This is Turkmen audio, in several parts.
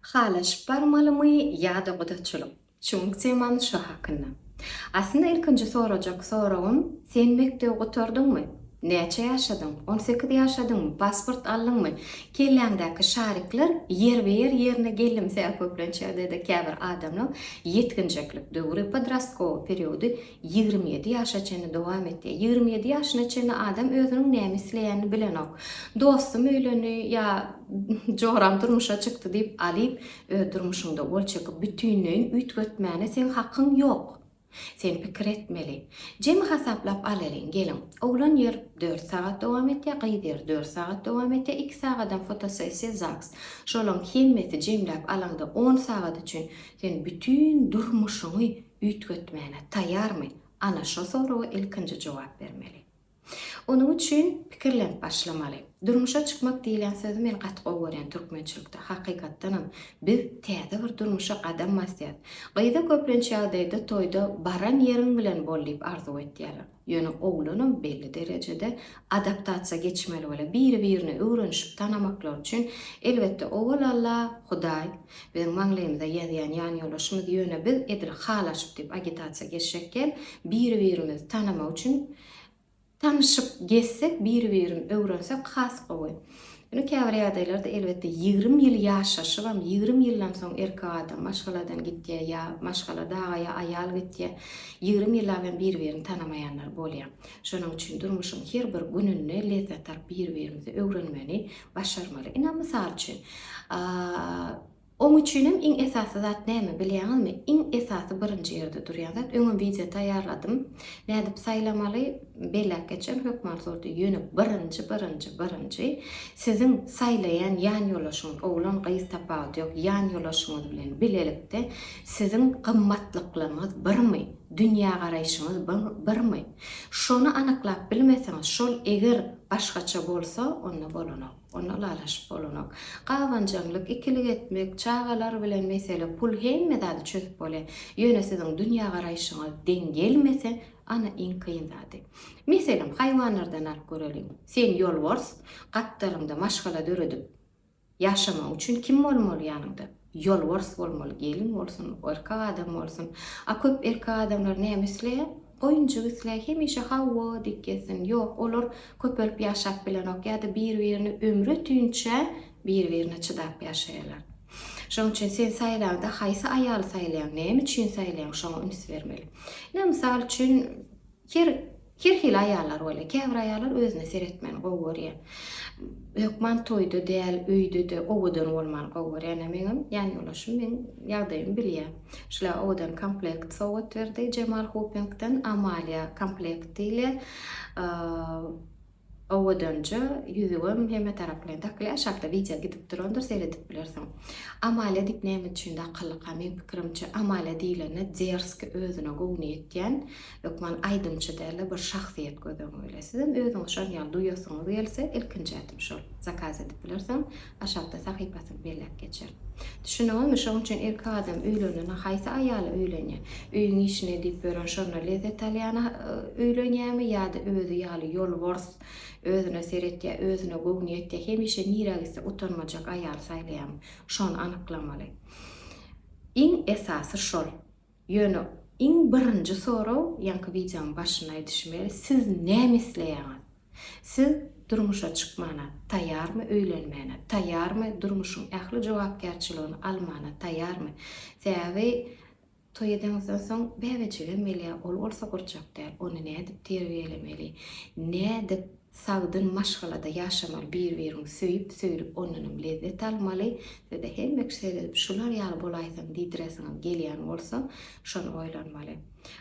Halaşıp barmalymy ýa-da gudaçylyk? Şuňçe man şu hakynda. Aslında ilkinji sorajak soragym, sen mekdebe gutardyňmy? Näçe ýaşadyň? 18 ýaşadyňmy? Pasport aldyňmy? Kelläňdäki şarikler ýer ýerine gellimse köplençäde käbir adamlaň yetkinjeklik döwri podrastkow periody 27 ýaşaçyny dowam etdi. 27 ýaşyna çyn adam özüniň näme isleýänini bilenok. Dostum öýleni ýa jogram durmuşa çykdy diýip alyp durmuşyňda ol çekyp bütünlüğin ütgötmäne sen hakyň ýok. Sen pikir etmeli. Jemi hasaplap alalyň gelin. Oglan yer 4 saat dowam etdi, gyýdyr 4 saat dowam etdi, 2 saatdan fotosessiýa zaks. Şolaň hemmeti jemläp alaňda 10 saat üçin sen bütün durmuşyňy ütgötmäne taýarmy? Ana şo soraga ilkinji jogap bermeli. Onun üçin pikirlenip başlamaly. Durmuşa çykmak diýilen sözi men gatga gören türkmençilikde hakykatdanam biz täze bir durmuşa gadam basýar. Gaýda köplençe ýagdaýda toýda baran ýeriň bilen bol diýip arzu etýärler. Ýöne oglanam belli derejede adaptasiýa geçmeli bolar. Bir-birini öwrenişip tanamaklar üçin elbetde ogul Allah, Hudaý biziň maňlaýymyza ýazýan ýany ýolaşmyz ýöne biz edir halaşyp diýip agitasiýa geçekkel bir-birimizi tanamak üçin tanışıp geçsek, bir-birini öwrensek has gowy. Ýöne käbir ýagdaýlarda elbetde 20 ýyl ýaşaşyp, 20 ýyldan soň erkek adam maşgaladan gitdi ýa maşgala daga ýa aýal gitdi. 20 ýylla bilen bir-birini tanamaýanlar bolýar. Şonuň üçin durmuşyň her bir gününe lezzet alyp bir-birimizi öwrenmeli, başarmaly. Ina mysal üçin, oň üçinem iň esasy zat näme bilýäňizmi? Iň esasy birinji ýerde durýan zat. Öňe video taýýarladym. Nädip saýlamaly? Belläk geçen hökman sordy. Ýöne birinji siziň saýlaýan ýan ýolaşyňyz, oglan gyz tapaty ýok, ýan ýolaşyňyz bilen bilelikde siziň gymmatlyklaryňyz birmi? Dünýä garaýşyňyz birmi? Şonu anyklap bilmeseňiz, şol eger başgaça bolsa, onda bolanok. Onda lalaşyp bolanok. Gawanjaňlyk, ikilik etmek, çagalar bilen mesele pul hemme zady çözüp bolar. Ýöne siziň dünýä garaýşyňyz deň gelmese, ana iň kıyın zady. Meselem haýwanlardan alyp görelim. Sen ýolbars, gatlarynda maşgala döredip ýaşamak üçin kim bolmaly ýanynda? Ýolbars bolmaly, gelin bolsun, erkek adam bolsun. A köp erkek adamlar näme isleýär? Goýunjyk isleýär, hemişe hawa dikkesin. Ýok, olar köpelip ýaşap bilenok ýa-da bir-birini ömrü tüýünçe bir-birine çydap ýaşaýarlar. Şoň üçin sen saýlanda haýsy aýaly saýlaýan, näme üçin saýlaýan şoňa üns bermeli. Misal üçin kirhil aýallar bolar. Käbir aýallar özüne seretmeni gowurýar. Hökman toýda däl, öýde de owadan bolman gowurýar. Meňem ýany ýolaşym men ýagdaýymy bilýär. Şula owadan komplekt sowgat berdi Jemal Hopingden Amalia komplekti ile owadanja ýüzügem hemme taraplardan takly aşakda video gidip durandyr, seyredip bilersiň. Amalia diýip näme üçin de akyllyk, men pikirimçe Amalia diýilene Zerski özüne gowny etýän, ökman aýdymçy däl bir şahsiýet gödöňüle. Sizem özüňiz şol ýaly duýasyňyz gelse, ilkinji etip şol zakaz edip bilersiň, aşakda sahypasyny belläp geçer. Düşünýärmi, şoň üçin erkek adam öýlenene haýsy aýaly öýlenýär? Öýüň işine diýip beren şonu lezzet alýana öýlenýärmi ýa-da özü ýaly ýolbars özüne seretýär, özüne gowny etýär, hemişe niragysy utanmajak aýal saýlaýarmy? Şonu anyklamaly. Iň esasy şol. Ýöne iň birinji soraw, ýanky videoň başyna aýdyşmaly, siz näme isleýäňiz? Siz durmuşa çykmana taýarmy, öýlenmäne taýarmy, durmuşyň ähli jogapkärçiligini almana taýarmy? Sebäbi toý edýäňizden soň bäwejige melýär, ol bolsa gurjak däl, ony nädip terbiýelemeli, nädip sagdyn maşgalada ýaşamaly, bir-birini söýüp onuň lezzet almaly we-de hemmek seredip şular ýaly bolaýsam diýdiresiňiz gelýän bolsa, şonu oýlanmaly.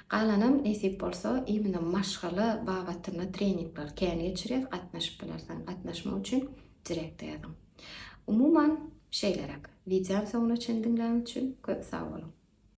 Galanam nesip bolsa, imine maşgala babatyna treningler kän geçirýär, gatnaşyp bilersiň, gatnaşmak üçin direkt ýazam. Umuman şeýlerak. Videom soňuna çyn dinläň üçin köp sag bolun.